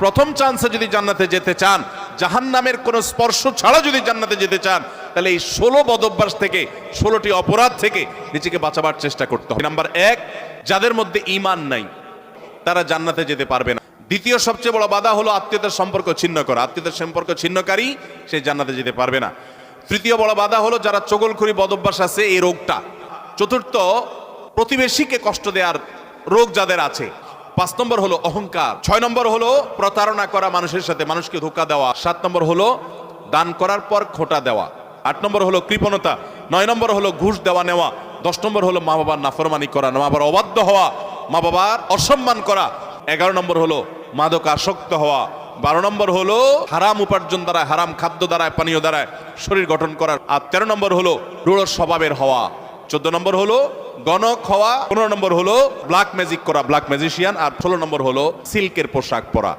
প্রথম চান্সে যদি জান্নাতে যেতে চান, জাহান্নামের কোনো স্পর্শ ছাড়া যদি জান্নাতে যেতে চান, তাহলে এই 16 বদঅভ্যাস থেকে, 16টি অপরাধ থেকে নিজেকে বাঁচাবার চেষ্টা করতে হবে। নাম্বার 1, যাদের মধ্যে ঈমান নাই তারা জান্নাতে যেতে পারবে না। দ্বিতীয় সবচেয়ে বড় বাধা হলো আত্মীয়তার সম্পর্ক ছিন্ন করা। আত্মীয়তার সম্পর্ক ছিন্নকারী সে জান্নাতে যেতে পারবে না। তৃতীয় বড় বাধা হলো যারা চগলখড়ি বদঅভ্যাস আছে, এই রোগটা। চতুর্থ, প্রতিবেশীকে কষ্ট দেওয়ার রোগ যাদের আছে। 5 নম্বর হলো অহংকার। 6 নম্বর হলো প্রতারণা করা, মানুষের সাথে মানুষকে ধোঁকা দেওয়া। 7 নম্বর হলো দান করার পর খোঁটা দেওয়া। 8 নম্বর হলো কৃপণতা। 9 নম্বর হলো ঘুষ দেওয়া নেওয়া। 10 নম্বর হলো মা বাবার নাফরমানি করা, মা বাবার অবাধ্য হওয়া, মা বাবার অসম্মান করা। 11 নম্বর হলো মাদক আসক্ত হওয়া। 12 নম্বর হলো হারাম উপার্জন দ্বারা, হারাম খাদ্য দ্বারা, পানীয় দ্বারা শরীর গঠন করা। আর 13 নম্বর হলো রূঢ় স্বভাবের হওয়া। 14 নম্বর হলো গণক হওয়া। 15 নম্বর হলো ব্ল্যাক ম্যাজিক করা, ব্ল্যাক ম্যাজিশিয়ান। আর 16 নম্বর হলো সিল্কের পোশাক পরা।